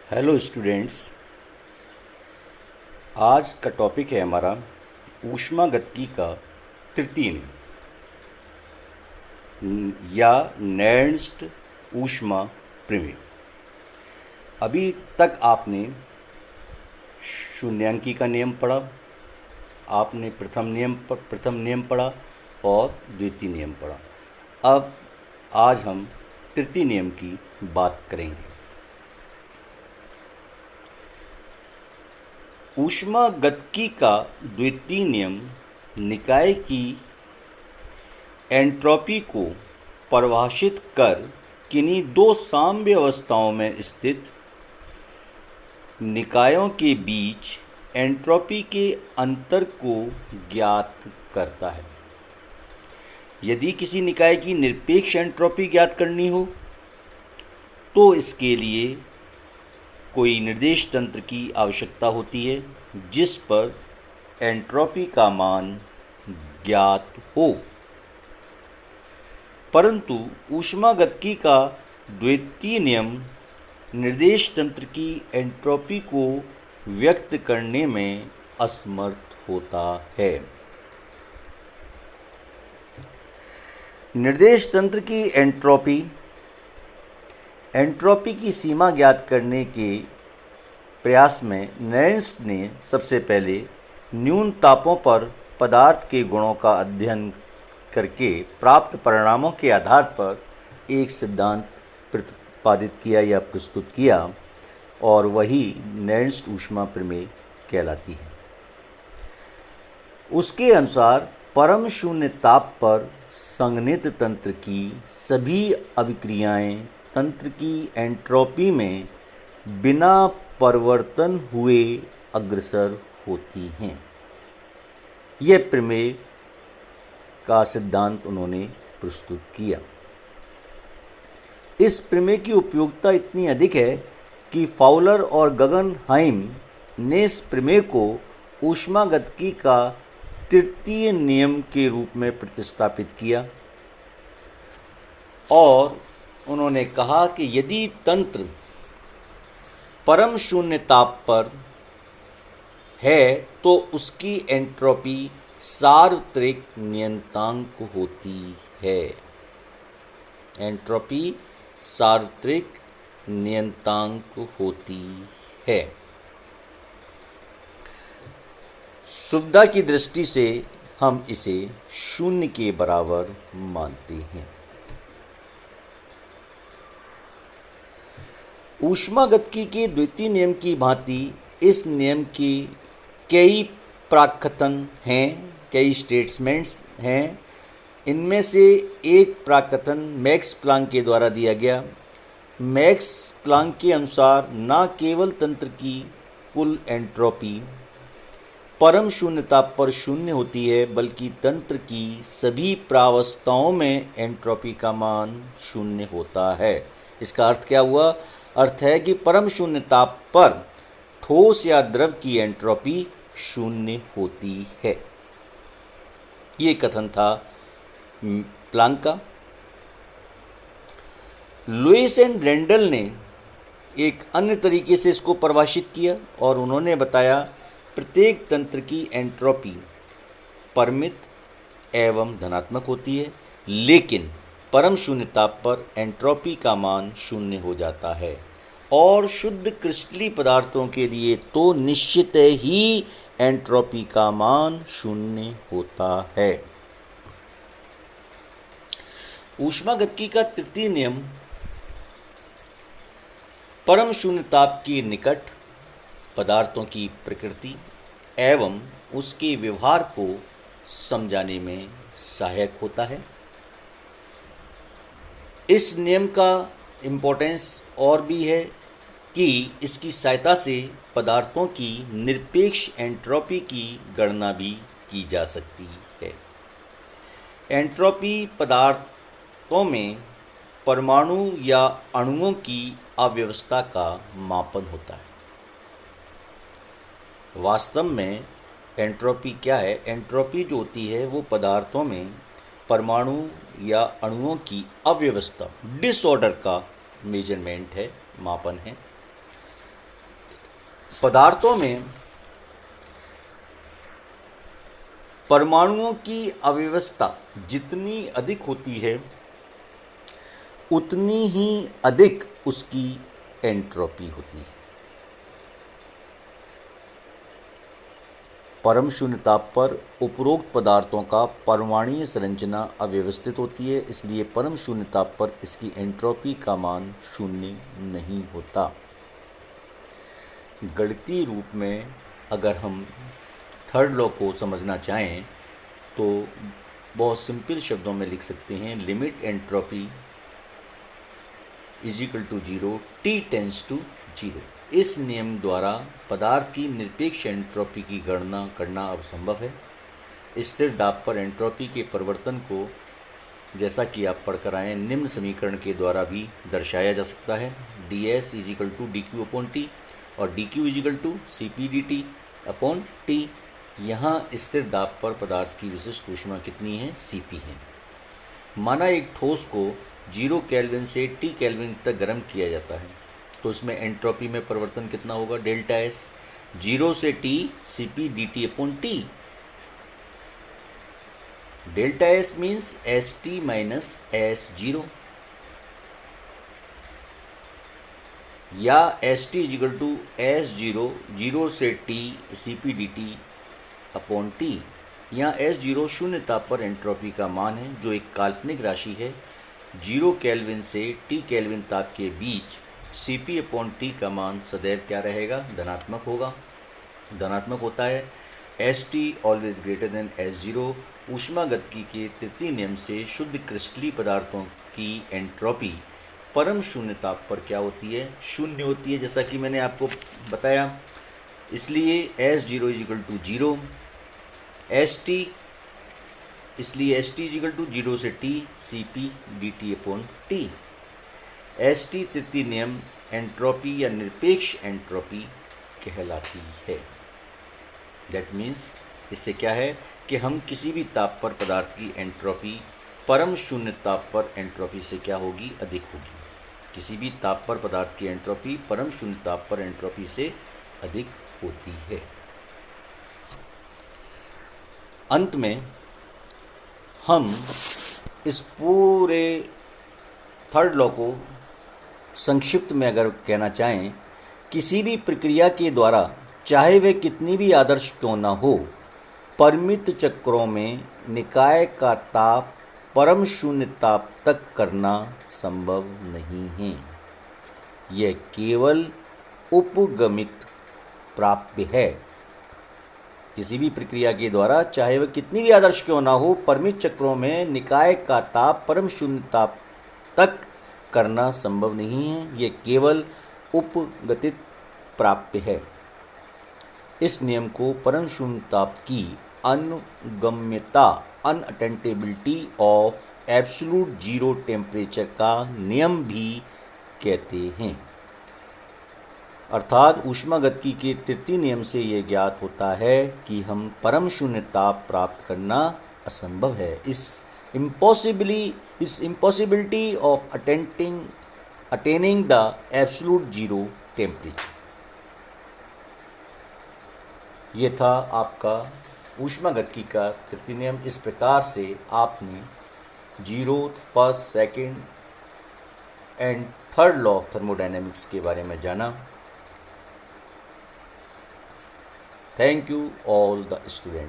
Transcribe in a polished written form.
Hello students. आज का topic है हमारा ऊष्मागतिकी का तृतीय नियम या नर्न्स्ट ऊष्मा प्रमेय। अभी तक आपने शून्यांकी का नियम पढ़ा, आपने प्रथम नियम पढ़ा और द्वितीय नियम पढ़ा। अब आज हम तृतीय नियम की बात करेंगे। ऊष्मागतिकी का द्वितीय नियम निकाय की एंट्रोपी को परिभाषित कर किन्हीं दो साम्य अवस्थाओं में स्थित निकायों के बीच एंट्रोपी के अंतर को ज्ञात करता है। यदि किसी निकाय की निरपेक्ष एंट्रोपी ज्ञात करनी हो तो इसके लिए कोई निर्देश तंत्र की आवश्यकता होती है जिस पर एंट्रोपी का मान ज्ञात हो। परंतु ऊष्मागतिकी का द्वितीय नियम निर्देश तंत्र की एंट्रोपी को व्यक्त करने में असमर्थ होता है। निर्देश तंत्र की एंट्रोपी की सीमा ज्ञात करने के प्रयास में नर्न्स्ट ने सबसे पहले न्यून तापों पर पदार्थ के गुणों का अध्ययन करके प्राप्त परिणामों के आधार पर एक सिद्धांत प्रतिपादित किया या प्रस्तुत किया और वही नर्न्स्ट ऊष्मा प्रमेय कहलाती है। उसके अनुसार परम शून्य ताप पर संघनित तंत्र की सभी अभिक्रियाएं तंत्र की एंट्रोपी में बिना परिवर्तन हुए अग्रसर होती हैं। यह प्रमेय का सिद्धांत उन्होंने प्रस्तुत किया। इस प्रमेय की उपयोगिता इतनी अधिक है कि फाउलर और गगनहाइम ने इस प्रमेय को ऊष्मागतिकी का तृतीय नियम के रूप में प्रतिस्थापित किया और उन्होंने कहा कि यदि तंत्र परम शून्य ताप पर है तो उसकी एंट्रोपी सार्वत्रिक नियतांक होती है। एंट्रोपी सार्वत्रिक नियतांक होती है। सुविधा की दृष्टि से हम इसे शून्य के बराबर मानते हैं। ऊष्मागतिकी के द्वितीय नियम की भांति इस नियम की कई प्राकथन हैं, कई स्टेटमेंट्स हैं। इनमें से एक प्राकथन मैक्स प्लांक के द्वारा दिया गया। मैक्स प्लांक के अनुसार न केवल तंत्र की कुल एंट्रोपी परम शून्य ताप पर शून्य होती है बल्कि तंत्र की सभी प्रावस्थाओं में एंट्रोपी का मान शून्य होता है। इसका अर्थ क्या हुआ? अर्थ है कि परम शून्य ताप पर ठोस या द्रव की एंट्रोपी शून्य होती है। ये कथन था प्लांक का। लुईस एंड रेंडल ने एक अन्य तरीके से इसको परिभाषित किया और उन्होंने बताया प्रत्येक तंत्र की एंट्रोपी परिमित एवं धनात्मक होती है लेकिन परम शून्य ताप पर एंट्रोपी का मान शून्य हो जाता है और शुद्ध क्रिस्टलीय पदार्थों के लिए तो निश्चित ही एंट्रोपी का मान शून्य होता है। ऊष्मागतिकी का तृतीय नियम परम शून्य ताप के निकट पदार्थों की प्रकृति एवं उसके व्यवहार को समझाने में सहायक होता है। इस नियम का इम्पोर्टेंस और भी है कि इसकी सहायता से पदार्थों की निरपेक्ष एंट्रोपी की गणना भी की जा सकती है। एंट्रोपी पदार्थों में परमाणु या अणुओं की अव्यवस्था का मापन होता है। वास्तव में एंट्रोपी क्या है? एंट्रोपी जो होती है वो पदार्थों में परमाणु या अणुओं की अव्यवस्था डिसऑर्डर का मेजरमेंट है, मापन है। पदार्थों में परमाणुओं की अव्यवस्था जितनी अधिक होती है उतनी ही अधिक उसकी एंट्रोपी होती है। परम शून्य ताप पर उपरोक्त पदार्थों का परमाणुीय संरचना अव्यवस्थित होती है, इसलिए परम शून्य ताप पर इसकी एंट्रोपी का मान शून्य नहीं होता। गणितीय रूप में अगर हम थर्ड लॉ को समझना चाहें तो बहुत सिंपल शब्दों में लिख सकते हैं, limit entropy is equal to 0 T tends to 0। इस नियम द्वारा पदार्थ की निरपेक्ष एंट्रोपी की गणना करना अब संभव है। स्थिर दाब पर एंट्रोपी के परिवर्तन को जैसा कि आप पढ़कर आए निम्न समीकरण के द्वारा भी दर्शाया जा सकता है, D S is equal to D Q upon T और D Q is equal to C P D T upon T. यहाँ स्थिर दाब पर पदार्थ की विशिष्ट ऊष्मा कितनी है, सी पी है। माना एक ठोस को 0 केल्विन से टी केल्विन तक गर्म किया जाता है तो इसमें एंट्रोपी में परिवर्तन कितना होगा, डेल्टा एस 0 से T C P D T upon T. Delta S means S T minus S zero या S T is equal to S zero 0 से T C P D T upon T. यहाँ S zero शून्य ताप पर entropy का मान है जो एक काल्पनिक राशि है। 0 केल्विन से टी केल्विन ताप के बीच सी पी अपॉन टी का मान सदैव क्या रहेगा, धनात्मक होगा, धनात्मक होता है। S T always greater than S zero. ऊष्मागतिकी के तृतीय नियम से शुद्ध क्रिस्टलीय पदार्थों की एंट्रोपी परम शून्य ताप पर क्या होती है, शून्य होती है, जैसा कि मैंने आपको बताया। इसलिए S zero is equal to 0 S T, इसलिए एस टी इजिकल टू 0 से T C P D T upon T. S T तृतीय नियम एंट्रोपी या निरपेक्ष एंट्रोपी कहलाती है। दैट मीन्स इससे क्या है कि हम किसी भी ताप पर पदार्थ की एंट्रोपी परम शून्य ताप पर एंट्रोपी से क्या होगी, अधिक होगी। किसी भी ताप पर पदार्थ की एंट्रोपी परम शून्य ताप पर एंट्रोपी से अधिक होती है। अंत में हम इस पूरे थर्ड लॉ को संक्षिप्त में अगर कहना चाहें, किसी भी प्रक्रिया के द्वारा चाहे वह कितनी भी आदर्श क्यों न हो, परिमित चक्रों में निकाय का ताप परम शून्य ताप तक करना संभव नहीं है। यह केवल उपगमित प्राप्य है। किसी भी प्रक्रिया के द्वारा चाहे वह कितनी भी आदर्श क्यों ना हो, परिमित चक्रों में निकाय का ताप परम शून्य ताप तक करना संभव नहीं है। यह केवल उपगतित प्राप्य है। इस नियम को परम शून्य ताप की अनुगम्यता अनअटेंटेबिलिटी ऑफ एब्सोल्यूट जीरो टेम्परेचर का नियम भी कहते हैं। अर्थात ऊष्मागतिकी के तृतीय नियम से ये ज्ञात होता है कि हम परम शून्य ताप प्राप्त करना असंभव है। इस impossibility of attaining the absolute zero temperature. ये था आपका ऊष्मागतिकी का तृतीय नियम। इस प्रकार से आपने zeroth, first, second and third law of thermodynamics के बारे में जाना। Thank you all the students.